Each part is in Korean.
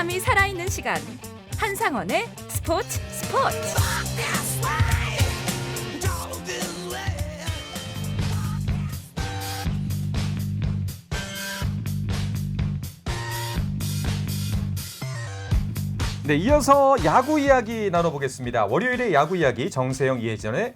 삶이 살아있는 시간 한상원의 스포츠. 네, 이어서 야구 이야기 나눠보겠습니다. 월요일의 야구 이야기 정세영, 이혜진의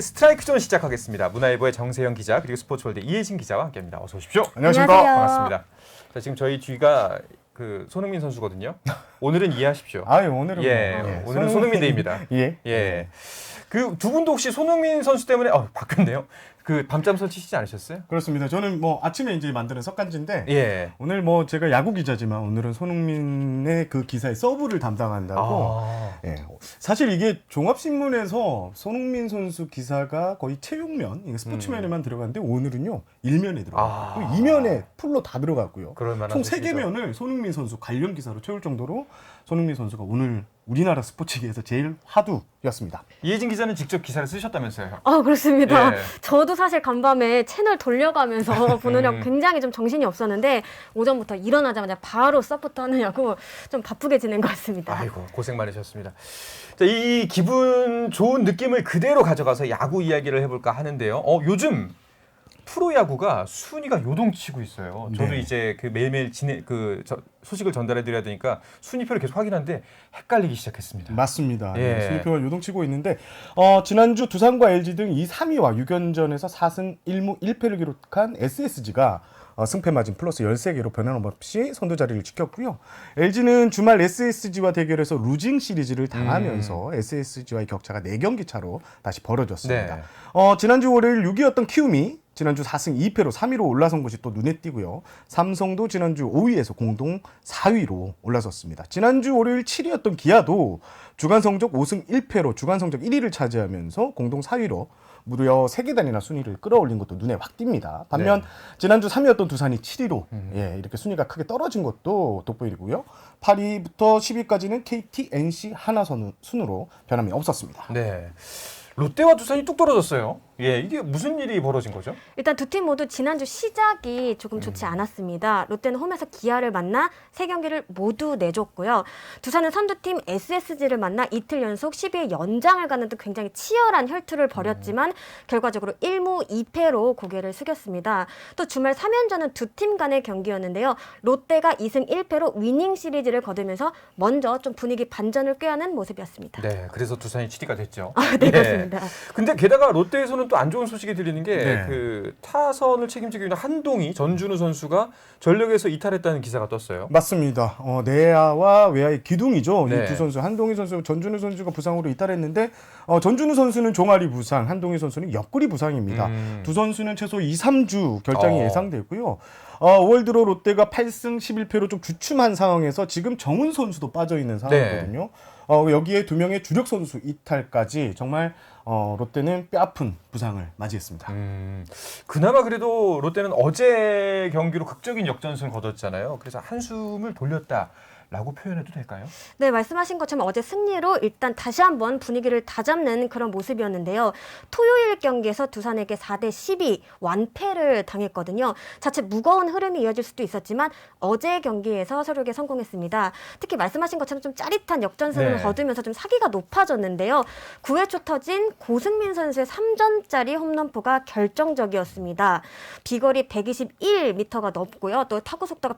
스트라이크 존 시작하겠습니다. 문화일보의 정세영 기자 그리고 스포츠월드 이혜진 기자와 함께합니다. 어서 오십시오. 안녕하십니까. 반갑습니다. 자, 지금 저희 뒤가 그 손흥민 선수거든요. 오늘은 이해하십시오. 오늘은 오늘은 손흥민 데이입니다. 예. 그 두 분도 혹시 손흥민 선수 때문에 바뀌었네요. 그 밤잠 설치시지 않으셨어요? 그렇습니다. 저는 아침에 이제 만드는 석간지인데 예. 오늘 제가 야구 기자지만 오늘은 손흥민의 그 기사의 서브를 담당한다고. 예. 사실 이게 종합신문에서 손흥민 선수 기사가 거의 체육면, 스포츠면에만 들어갔는데 오늘은요 일면에 들어가요. 이면에 풀로 다 들어갔고요. 총 3개면을 손흥민 선수 관련 기사로 채울 정도로 손흥민 선수가 오늘 우리나라 스포츠계에서 제일 화두였습니다. 이혜진 기자는 직접 기사를 쓰셨다면서요? 그렇습니다. 예. 저도 사실 간밤에 채널 돌려가면서 보느라고 굉장히 좀 정신이 없었는데 오전부터 일어나자마자 바로 서부터 하느냐고 좀 바쁘게 지낸 것 같습니다. 아이고, 고생 많으셨습니다. 자, 이 기분 좋은 느낌을 그대로 가져가서 야구 이야기를 해볼까 하는데요. 요즘 프로야구가 순위가 요동치고 있어요. 저도 네. 이제 그 매일매일 소식을 전달해드려야 되니까 순위표를 계속 확인하는데 헷갈리기 시작했습니다. 맞습니다. 예. 순위표가 요동치고 있는데 지난주 두산과 LG 등 2, 3위와 6연전에서 4승 1무 1패를 기록한 SSG가 승패 마진 플러스 13개로 변함없이 선두 자리를 지켰고요. LG는 주말 SSG와 대결해서 루징 시리즈를 당하면서 SSG와의 격차가 4경기 차로 다시 벌어졌습니다. 네. 지난주 월요일 6위였던 키움이 지난주 4승 2패로 3위로 올라선 것이 또 눈에 띄고요. 삼성도 지난주 5위에서 공동 4위로 올라섰습니다. 지난주 월요일 7위였던 기아도 주간 성적 5승 1패로 주간 성적 1위를 차지하면서 공동 4위로 무려 3계단이나 순위를 끌어올린 것도 눈에 확 띕니다. 반면 지난주 3위였던 두산이 7위로 이렇게 순위가 크게 떨어진 것도 돋보이고요. 8위부터 10위까지는 KT, NC, 하나 순으로 변함이 없었습니다. 네. 롯데와 두산이 뚝 떨어졌어요. 예, 이게 무슨 일이 벌어진 거죠? 일단 두 팀 모두 지난주 시작이 조금 좋지 않았습니다. 롯데는 홈에서 기아를 만나 3경기를 모두 내줬고요. 두산은 선두팀 SSG를 만나 이틀 연속 12회 연장을 가는 등 굉장히 치열한 혈투를 벌였지만 결과적으로 1무 2패로 고개를 숙였습니다. 또 주말 3연전은 두 팀 간의 경기였는데요. 롯데가 2승 1패로 위닝 시리즈를 거두면서 먼저 좀 분위기 반전을 꾀하는 모습이었습니다. 네, 그래서 두산이 7위가 됐죠. 네, 그렇습니다. 근데 게다가 롯데에서는 또 안 좋은 소식이 들리는 게 네. 그 타선을 책임지고 있는 한동희 전준우 선수가 전력에서 이탈했다는 기사가 떴어요. 맞습니다. 내야와 외야의 기둥이죠. 네. 이 두 선수, 한동희 선수, 전준우 선수가 부상으로 이탈했는데 전준우 선수는 종아리 부상, 한동희 선수는 옆구리 부상입니다. 두 선수는 최소 2, 3주 결장이 예상되고요. 5월 들어 롯데가 8승 11패로 좀 주춤한 상황에서 지금 정훈 선수도 빠져있는 상황이거든요. 여기에 2명의 주력 선수 이탈까지 정말 롯데는 뼈아픈 부상을 맞이했습니다. 그나마 그래도 롯데는 어제 경기로 극적인 역전승을 거뒀잖아요. 그래서 한숨을 돌렸다라고 표현해도 될까요? 네, 말씀하신 것처럼 어제 승리로 일단 다시 한번 분위기를 다잡는 그런 모습이었는데요. 토요일 경기에서 두산에게 4대 12 완패를 당했거든요. 자칫 무거운 흐름이 이어질 수도 있었지만 어제 경기에서 서력에 성공했습니다. 특히 말씀하신 것처럼 좀 짜릿한 역전승을 거두면서 좀 사기가 높아졌는데요. 9회 초 터진 고승민 선수의 3점짜리 홈런포가 결정적이었습니다. 비거리 121m가 넘고요. 또 타구 속도가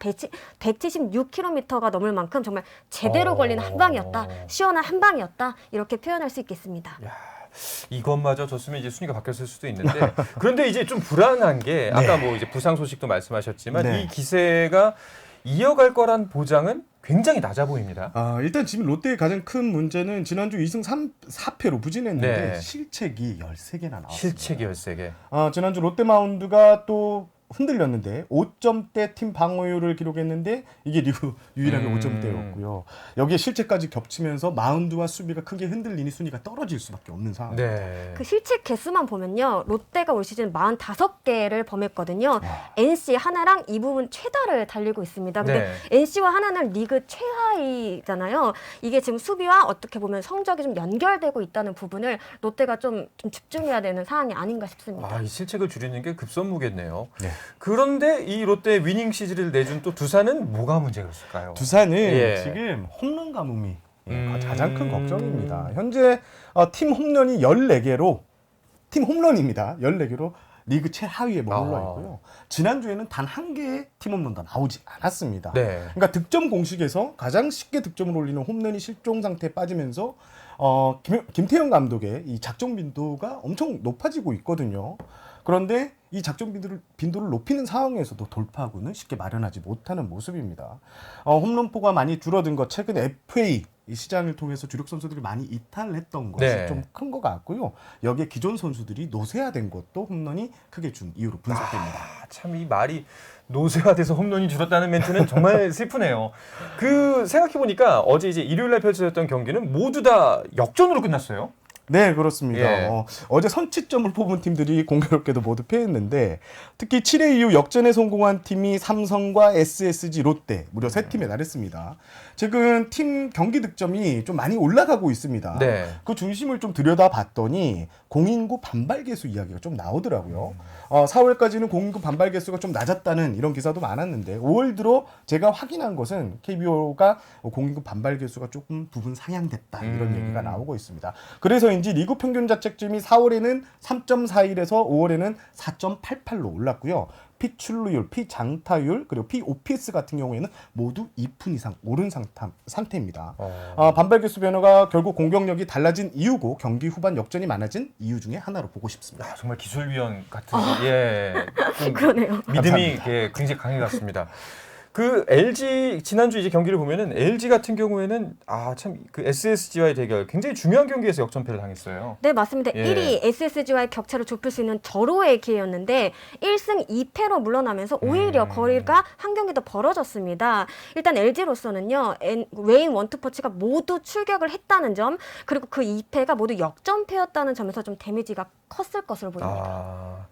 176km가 넘을 만큼 정말 제대로 걸린 한 방이었다. 시원한 한 방이었다. 이렇게 표현할 수 있겠습니다. 야, 이것마저 졌으면 이제 순위가 바뀌었을 수도 있는데 그런데 이제 좀 불안한 게 아까 이제 부상 소식도 말씀하셨지만 이 기세가 이어갈 거란 보장은 굉장히 낮아 보입니다. 일단 지금 롯데의 가장 큰 문제는 지난주 2승 4패로 부진했는데 실책이 13개나 나왔습니다. 실책이 13개. 지난주 롯데 마운드가 또 흔들렸는데 5점대 팀 방어율을 기록했는데 이게 리그 유일하게 5점대였고요. 여기에 실책까지 겹치면서 마운드와 수비가 크게 흔들리니 순위가 떨어질 수밖에 없는 상황입니다. 네. 그 실책 개수만 보면요. 롯데가 올 시즌 45개를 범했거든요. NC, 하나랑 이 부분 최다를 달리고 있습니다. 근데 NC와 하나는 리그 최하위잖아요. 이게 지금 수비와 어떻게 보면 성적이 좀 연결되고 있다는 부분을 롯데가 좀 집중해야 되는 상황이 아닌가 싶습니다. 이 실책을 줄이는 게 급선무겠네요. 그런데 이 롯데 위닝 시리즈를 내준 또 두산은 뭐가 문제가 있을까요? 두산은 예. 지금 홈런 가뭄이 가장 큰 걱정입니다. 현재 팀 홈런이 14개로 팀 홈런입니다. 14개로 리그 최하위에 머물러 있고요. 지난주에는 단 한 개의 팀 홈런도 나오지 않았습니다. 네. 그러니까 득점 공식에서 가장 쉽게 득점을 올리는 홈런이 실종 상태에 빠지면서 김태형 감독의 이 작전 빈도가 엄청 높아지고 있거든요. 그런데 이 작전 빈도를 높이는 상황에서도 돌파구는 쉽게 마련하지 못하는 모습입니다. 홈런포가 많이 줄어든 것, 최근 FA 이 시장을 통해서 주력 선수들이 많이 이탈했던 것이 네. 좀 큰 것 같고요. 여기에 기존 선수들이 노쇠화된 것도 홈런이 크게 준 이유로 분석됩니다. 참 이 말이 노쇠화돼서 홈런이 줄었다는 멘트는 정말 슬프네요. 그 생각해 보니까 어제 이제 일요일 날 펼쳐졌던 경기는 모두 다 역전으로 끝났어요. 네, 그렇습니다. 예. 어제 선취점을 뽑은 팀들이 공교롭게도 모두 패했는데 특히 7회 이후 역전에 성공한 팀이 삼성과 SSG, 롯데 무려 3팀에 달했습니다. 최근 팀 경기 득점이 좀 많이 올라가고 있습니다. 네. 그 중심을 좀 들여다봤더니 공인구 반발 개수 이야기가 좀 나오더라고요. 4월까지는 공인구 반발 개수가 좀 낮았다는 이런 기사도 많았는데 5월 들어 제가 확인한 것은 KBO가 공인구 반발 개수가 조금 부분 상향됐다 이런 얘기가 나오고 있습니다. 그래서인지 리그 평균 자책점이 4월에는 3.41에서 5월에는 4.88로 올랐고요. 피출루율, 피장타율, 그리고 피오피스 같은 경우에는 모두 2푼 이상 오른 상태입니다. 반발 개수 변화가 결국 공격력이 달라진 이유고 경기 후반 역전이 많아진 이유 중에 하나로 보고 싶습니다. 정말 기술위원 같은 좀 그러네요. 믿음이 굉장히 강해 갔습니다. 그 LG 지난주 이제 경기를 보면은 LG 같은 경우에는 참 그 SSG와의 대결 굉장히 중요한 경기에서 역전패를 당했어요. 네, 맞습니다. 예. 1위 SSG와의 격차를 좁힐 수 있는 절호의 기회였는데 1승 2패로 물러나면서 오히려 거리가 한 경기 더 벌어졌습니다. 일단 LG로서는요. 웨인 원투퍼치가 모두 출격을 했다는 점, 그리고 그 2패가 모두 역전패였다는 점에서 좀 데미지가 컸을 것으로 보입니다.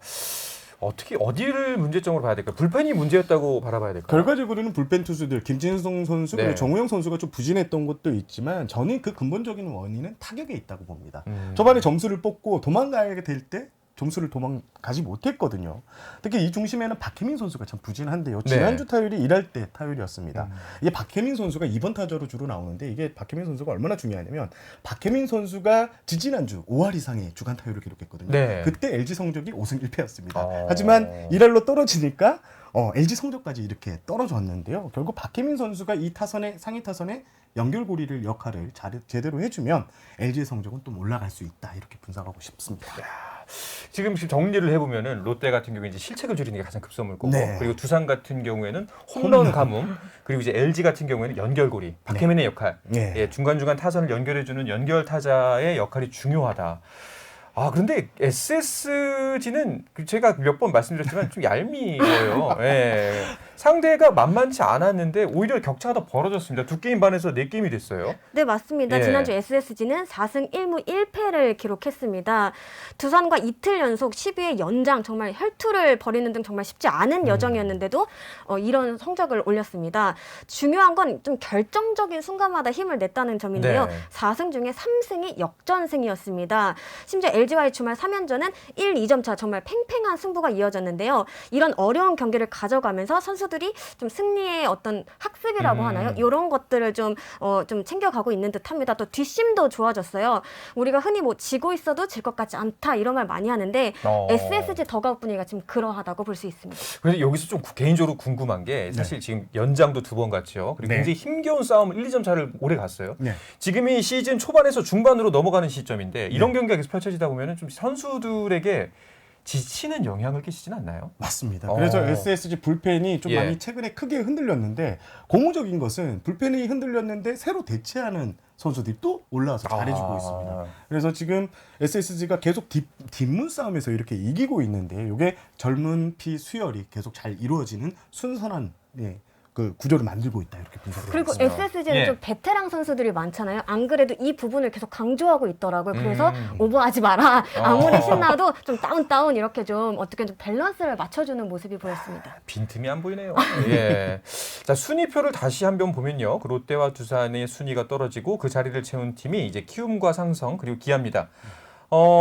어디를 문제점으로 봐야 될까요? 불펜이 문제였다고 바라봐야 될까요? 결과적으로는 불펜 투수들 김진성 선수 그리고 네. 정우영 선수가 좀 부진했던 것도 있지만 저는 그 근본적인 원인은 타격에 있다고 봅니다. 초반에 점수를 뽑고 도망가야 될 때 점수를 도망가지 못했거든요. 특히 이 중심에는 박혜민 선수가 참 부진한데요. 지난주 타율이 1할 때 타율이었습니다. 이게 박혜민 선수가 2번 타자로 주로 나오는데 이게 박혜민 선수가 얼마나 중요하냐면 박혜민 선수가 지지난주 5할 이상의 주간 타율을 기록했거든요. 네. 그때 LG 성적이 5승 1패였습니다. 하지만 1할로 떨어지니까 LG 성적까지 이렇게 떨어졌는데요. 결국 박혜민 선수가 이 타선의 상위 타선의 연결고리를 역할을 제대로 해주면 LG의 성적은 또 올라갈 수 있다 이렇게 분석하고 싶습니다. 지금 정리를 해보면은 롯데 같은 경우에 이제 실책을 줄이는 게 가장 급선무고 네. 그리고 두산 같은 경우에는 홈런 가뭄 그리고 이제 LG 같은 경우에는 연결고리 박혜민의 역할 중간중간 타선을 연결해주는 연결 타자의 역할이 중요하다. 그런데 SSG는 제가 몇 번 말씀드렸지만 좀 얄미워요. 예. 상대가 만만치 않았는데 오히려 격차가 더 벌어졌습니다. 2게임 반에서 4게임이 됐어요. 네, 맞습니다. 예. 지난주 SSG는 4승 1무 1패를 기록했습니다. 두산과 이틀 연속 12회 연장 정말 혈투를 벌이는 등 정말 쉽지 않은 여정이었는데도 이런 성적을 올렸습니다. 중요한 건 좀 결정적인 순간마다 힘을 냈다는 점인데요. 네. 4승 중에 3승이 역전승이었습니다. 심지어 LG와의 주말 3연전은 1, 2점 차 정말 팽팽한 승부가 이어졌는데요. 이런 어려운 경기를 가져가면서 선수들이 좀 승리의 어떤 학습이라고 하나요? 이런 것들을 좀 챙겨가고 있는 듯합니다. 또 뒷심도 좋아졌어요. 우리가 흔히 뭐 지고 있어도 질 것 같지 않다 이런 말 많이 하는데 SSG 더가웃 분위기가 지금 그러하다고 볼 수 있습니다. 그런데 여기서 좀 개인적으로 궁금한 게 사실 지금 연장도 2번 갔죠. 그리고 굉장히 힘겨운 싸움을 1, 2점 차를 오래 갔어요. 지금이 시즌 초반에서 중반으로 넘어가는 시점인데 이런 경기가 계속 펼쳐지다 보면 좀 선수들에게 지치는 영향을 끼치진 않나요? 맞습니다. 그래서 SSG 불펜이 좀 많이 최근에 크게 흔들렸는데 고무적인 것은 불펜이 흔들렸는데 새로 대체하는 선수들이 또 올라와서 잘해주고 있습니다. 그래서 지금 SSG가 계속 뒷문 싸움에서 이렇게 이기고 있는데 이게 젊은 피 수혈이 계속 잘 이루어지는 순선한 그 구조를 만들고 있다 이렇게 분석을 그리고 했습니다. SSG는 좀 베테랑 선수들이 많잖아요. 안 그래도 이 부분을 계속 강조하고 있더라고요. 그래서 오버하지 마라. 아무리 신나도 좀 다운 이렇게 좀 어떻게 좀 밸런스를 맞춰주는 모습이 보였습니다. 빈틈이 안 보이네요. 자, 순위표를 다시 한번 보면요. 그 롯데와 두산의 순위가 떨어지고 그 자리를 채운 팀이 이제 키움과 상성 그리고 기아입니다.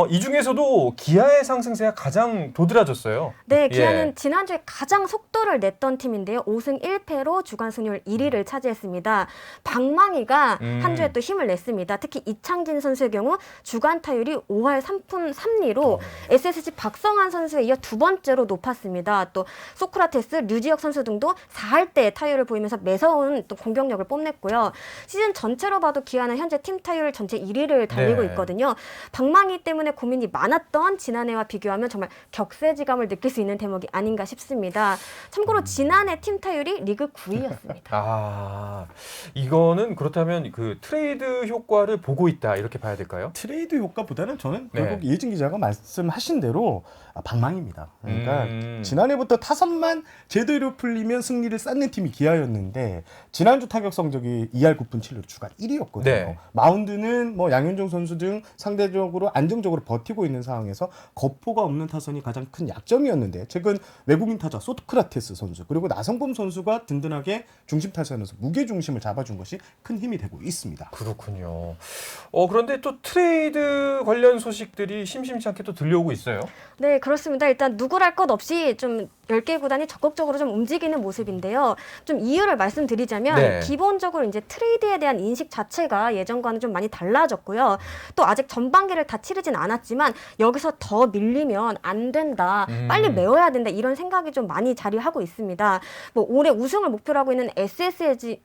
이 중에서도 기아의 상승세가 가장 도드라졌어요. 네, 예. 기아는 지난주에 가장 속도를 냈던 팀인데요. 5승 1패로 주간 승률 1위를 차지했습니다. 방망이가 한 주에 또 힘을 냈습니다. 특히 이창진 선수의 경우 주간 타율이 5할 3푼 3리로 SSG 박성환 선수에 이어 두 번째로 높았습니다. 또 소크라테스, 류지혁 선수 등도 4할대 타율을 보이면서 매서운 또 공격력을 뽐냈고요. 시즌 전체로 봐도 기아는 현재 팀 타율 전체 1위를 달리고 네. 있거든요. 방망이 때문에 고민이 많았던 지난해와 비교하면 정말 격세지감을 느낄 수 있는 대목이 아닌가 싶습니다. 참고로 지난해 팀 타율이 리그 9위였습니다. 아, 이거는 그렇다면 그 트레이드 효과를 보고 있다 이렇게 봐야 될까요? 트레이드 효과보다는 저는 네. 결국 이혜진 기자가 말씀하신 대로 방망입니다. 그러니까 지난해부터 타선만 제대로 풀리면 승리를 쌓는 팀이 기아였는데 지난주 타격 성적이 2할 9푼 7리로 주간 1위였거든요. 네. 마운드는 뭐 양현종 선수 등 상대적으로 안정적으로 버티고 있는 상황에서 거포가 없는 타선이 가장 큰 약점이었는데 최근 외국인 타자 소크라테스 선수 그리고 나성범 선수가 든든하게 중심 타선에서 무게 중심을 잡아준 것이 큰 힘이 되고 있습니다. 그렇군요. 그런데 또 트레이드 관련 소식들이 심심치 않게 또 들려오고 있어요. 네, 그렇습니다. 일단 누구랄 것 없이 좀 10개 구단이 적극적으로 좀 움직이는 모습인데요. 좀 이유를 말씀드리자면 네. 기본적으로 이제 트레이드에 대한 인식 자체가 예전과는 좀 많이 달라졌고요. 또 아직 전반기를 다 치르진 않았지만 여기서 더 밀리면 안 된다. 빨리 메워야 된다. 이런 생각이 좀 많이 자리하고 있습니다. 뭐 올해 우승을 목표로 하고 있는 SSG의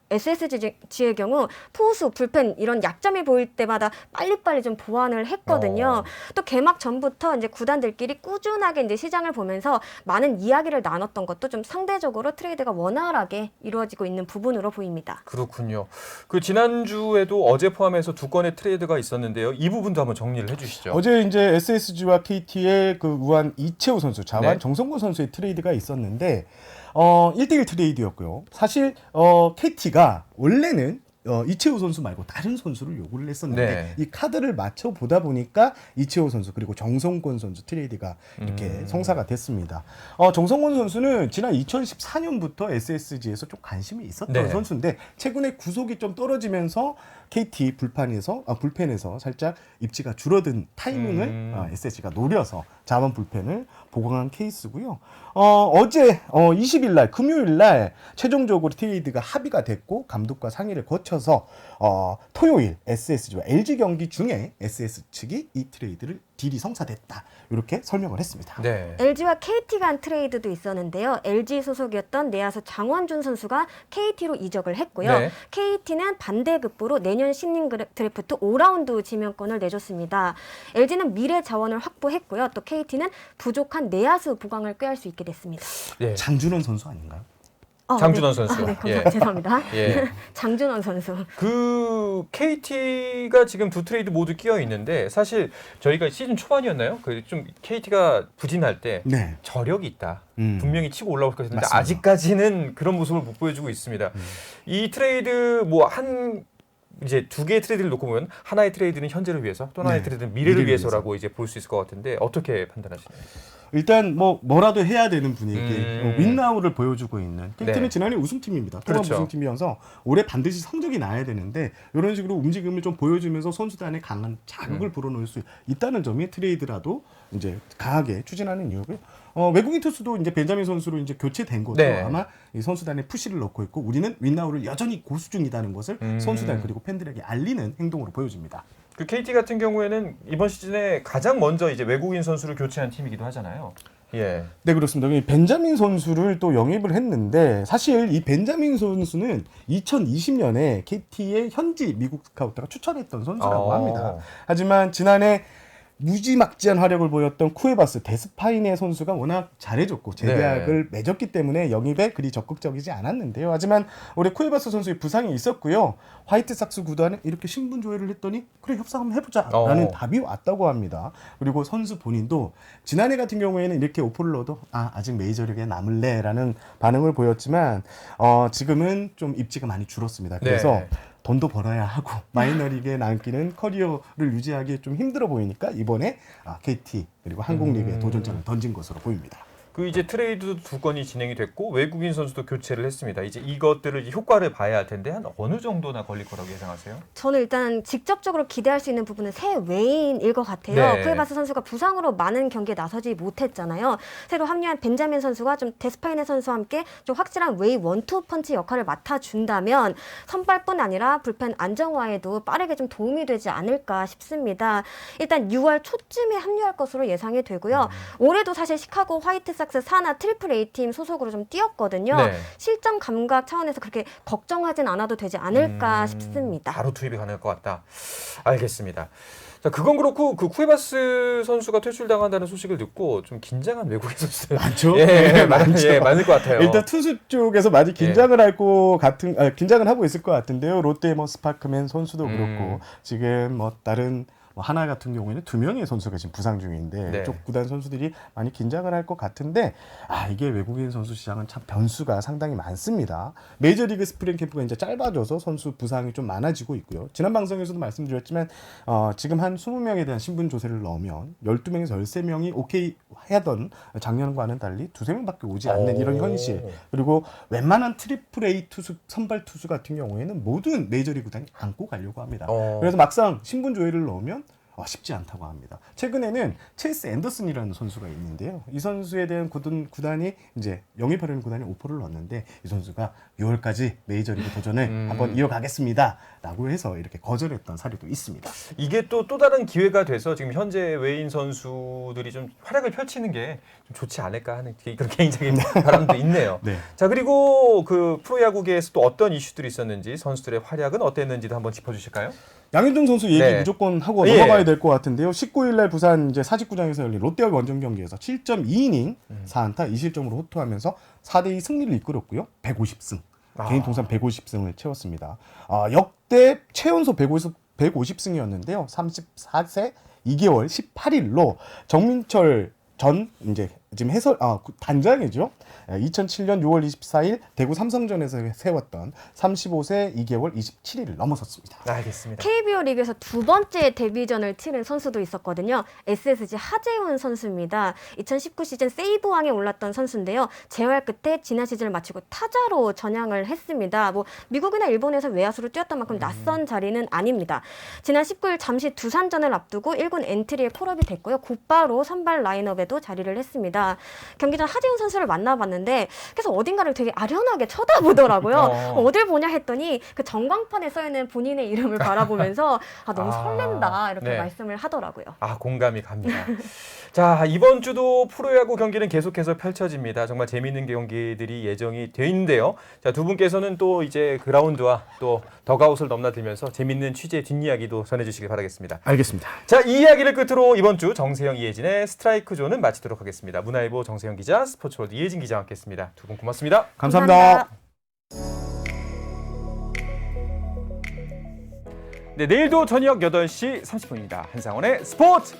경우 투수, 불펜 이런 약점이 보일 때마다 빨리빨리 좀 보완을 했거든요. 또 개막 전부터 이제 구단들끼리 꾸준하게 이제 시장을 보면서 많은 이야기를 나눴던 것도 좀 상대적으로 트레이드가 원활하게 이루어지고 있는 부분으로 보입니다. 그렇군요. 그 지난주에도 어제 포함해서 두 건의 트레이드가 있었는데요. 이 부분도 한번 정리를 해주시죠. 어제 이제 SSG와 KT의 그 우한 이채우 선수, 자완 네. 정성곤 선수의 트레이드가 있었는데 1대1 트레이드였고요. 사실 KT가 원래는 이채우 선수 말고 다른 선수를 요구를 했었는데 네. 이 카드를 맞춰 보다 보니까 이채우 선수 그리고 정성곤 선수 트레이드가 이렇게 성사가 됐습니다. 정성곤 선수는 지난 2014년부터 SSG에서 좀 관심이 있었던 네. 선수인데 최근에 구속이 좀 떨어지면서 KT 불펜에서 살짝 입지가 줄어든 타이밍을 SSG가 노려서 자원 불펜을 보강한 케이스고요. 어제 20일 날 금요일 날 최종적으로 트레이드가 합의가 됐고 감독과 상의를 거쳐서 토요일 SSG와 LG 경기 중에 SS 측이 이 트레이드를 딜이 성사됐다. 이렇게 설명을 했습니다. 네. LG와 KT 간 트레이드도 있었는데요. LG 소속이었던 내야수 장원준 선수가 KT로 이적을 했고요. 네. KT는 반대급부로 내년 신인 드래프트 5라운드 지명권을 내줬습니다. LG는 미래 자원을 확보했고요. 또 KT는 부족한 내야수 보강을 꾀할 수 있게 됐습니다. 예. 장준원 선수 아닌가요? 장준원 네. 선수. 네, 예. 죄송합니다. 예. 장준원 선수. 그 KT가 지금 두 트레이드 모두 끼어 있는데 사실 저희가 시즌 초반이었나요? 그 좀 KT가 부진할 때 네. 저력이 있다. 음. 분명히 치고 올라올 것 같은데 맞습니다. 아직까지는 그런 모습을 못 보여주고 있습니다. 이 트레이드 이제 두 개의 트레이드를 놓고 보면 하나의 트레이드는 현재를 위해서 또 하나의 네. 트레이드는 미래를 미래를 위해서라고 이제 볼 수 있을 것 같은데 어떻게 판단하시나요? 일단 뭐라도 해야 되는 분위기, 윈나우를 보여주고 있는 KT는 네. 지난해 우승팀입니다. 통합 그렇죠. 우승팀이어서 올해 반드시 성적이 나야 되는데 이런 식으로 움직임을 좀 보여주면서 선수단에 강한 자극을 불어넣을 수 있다는 점이 트레이드라도 이제 강하게 추진하는 이유고요. 외국인 투수도 이제 벤자민 선수로 이제 교체된 것도 네. 아마 이 선수단에 푸시를 넣고 있고 우리는 윈나우를 여전히 고수 중이다는 것을 선수단 그리고 팬들에게 알리는 행동으로 보여집니다. 그 KT 같은 경우에는 이번 시즌에 가장 먼저 이제 외국인 선수를 교체한 팀이기도 하잖아요. 예. 네, 그렇습니다. 이 벤자민 선수를 또 영입을 했는데 사실 이 벤자민 선수는 2020년에 KT의 현지 미국 스카우트가 추천했던 선수라고 합니다. 하지만 지난해 무지막지한 활약을 보였던 쿠에바스 데스파이네 선수가 워낙 잘해줬고 재계약을 맺었기 때문에 영입에 그리 적극적이지 않았는데요. 하지만 올해 쿠에바스 선수의 부상이 있었고요. 화이트삭스 구단에 이렇게 신분 조회를 했더니 그래 협상 한번 해보자라는 답이 왔다고 합니다. 그리고 선수 본인도 지난해 같은 경우에는 이렇게 오퍼를 넣어도 아직 메이저리그에 남을래라는 반응을 보였지만 지금은 좀 입지가 많이 줄었습니다. 그래서 네. 돈도 벌어야 하고 마이너리그에 남기는 커리어를 유지하기 좀 힘들어 보이니까 이번에 KT 그리고 한국리그에 도전장을 던진 것으로 보입니다. 그 이제 트레이드도 2건이 진행이 됐고 외국인 선수도 교체를 했습니다. 이제 이것들을 이제 효과를 봐야 할 텐데 한 어느 정도나 걸릴 거라고 예상하세요? 저는 일단 직접적으로 기대할 수 있는 부분은 새 외인일 것 같아요. 네. 쿠에바스 선수가 부상으로 많은 경기에 나서지 못했잖아요. 새로 합류한 벤자민 선수가 좀 데스파이네 선수와 함께 좀 확실한 웨이 원투 펀치 역할을 맡아준다면 선발뿐 아니라 불펜 안정화에도 빠르게 좀 도움이 되지 않을까 싶습니다. 일단 6월 초쯤에 합류할 것으로 예상이 되고요. 올해도 사실 시카고 화이트삭스 산하 트리플 A팀 소속으로 좀 뛰었거든요. 네. 실전 감각 차원에서 그렇게 걱정하진 않아도 되지 않을까 싶습니다. 바로 투입이 가능할 것 같다. 알겠습니다. 자, 그건 그렇고 그 쿠에바스 선수가 퇴출당한다는 소식을 듣고 좀 긴장한 외국인 선수들 많죠? 예, 네, 많죠. 예, 많을 것 같아요. 일단 투수 쪽에서 많이 긴장을 할 것 같은 긴장을 하고 있을 것 같은데요. 롯데 뭐 스파크맨 선수도 그렇고 지금 뭐 다른 뭐 하나 같은 경우에는 2명의 선수가 지금 부상 중인데 네. 이쪽 구단 선수들이 많이 긴장을 할 것 같은데 이게 외국인 선수 시장은 참 변수가 상당히 많습니다. 메이저리그 스프링 캠프가 이제 짧아져서 선수 부상이 좀 많아지고 있고요. 지난 방송에서도 말씀드렸지만 지금 한 20명에 대한 신분 조사를 넣으면 12명에서 13명이 오케이 하던 작년과는 달리 2-3명밖에 오지 않는 이런 현실. 그리고 웬만한 트리플 A 투수 선발 투수 같은 경우에는 모든 메이저리그 구단이 안고 가려고 합니다. 그래서 막상 신분 조회를 넣으면 쉽지 않다고 합니다. 최근에는 체이스 앤더슨이라는 선수가 있는데요. 이 선수에 대한 구단이 이제 영입하려는 구단이 오퍼를 넣었는데 이 선수가 6월까지 메이저리그 도전을 한번 이어가겠습니다라고 해서 이렇게 거절했던 사례도 있습니다. 이게 또 다른 기회가 돼서 지금 현재 외인 선수들이 좀 활약을 펼치는 게 좀 좋지 않을까 하는 그런 개인적인 바람도 있네요. 네. 자, 그리고 그 프로야구계에서 또 어떤 이슈들이 있었는지 선수들의 활약은 어땠는지도 한번 짚어주실까요? 양현종 선수 얘기 네. 무조건 하고 예. 넘어가야 될 것 같은데요. 19일 날 부산 이제 사직구장에서 열린 롯데와 원정 경기에서 7.2이닝 4안타 2실점으로 호투하면서 4대2 승리를 이끌었고요. 150승. 개인 통산 150승을 채웠습니다. 역대 최연소 150승이었는데요. 34세 2개월 18일로 정민철 전 이제 지금 단장이죠. 2007년 6월 24일 대구 삼성전에서 세웠던 35세 2개월 27일을 넘어섰습니다. 알겠습니다. KBO 리그에서 2번째 데뷔전을 치른 선수도 있었거든요. SSG 하재훈 선수입니다. 2019 시즌 세이브왕에 올랐던 선수인데요. 재활 끝에 지난 시즌을 마치고 타자로 전향을 했습니다. 뭐 미국이나 일본에서 외야수로 뛰었던 만큼 낯선 자리는 아닙니다. 지난 19일 잠시 두산전을 앞두고 1군 엔트리에 콜업이 됐고요. 곧바로 선발 라인업에도 자리를 했습니다. 경기 전 하재훈 선수를 만나봤는데 계속 어딘가를 되게 아련하게 쳐다보더라고요. 어딜 보냐 했더니 그 전광판에 써있는 본인의 이름을 바라보면서 너무 설렌다 이렇게 네. 말씀을 하더라고요. 공감이 갑니다. 자, 이번 주도 프로야구 경기는 계속해서 펼쳐집니다. 정말 재미있는 경기들이 예정이 되어 있는데요. 자, 두 분께서는 또 이제 그라운드와 또 덕아웃을 넘나들면서 재미있는 취재 뒷이야기도 전해주시길 바라겠습니다. 알겠습니다. 자, 이 이야기를 끝으로 이번 주 정세영, 이혜진의 스트라이크 존은 마치도록 하겠습니다. 문화일보 정세영 기자, 스포츠월드 이혜진 기자와 함께했습니다. 두 분 고맙습니다. 감사합니다. 네, 내일도 저녁 8시 30분입니다. 한상원의 스포츠!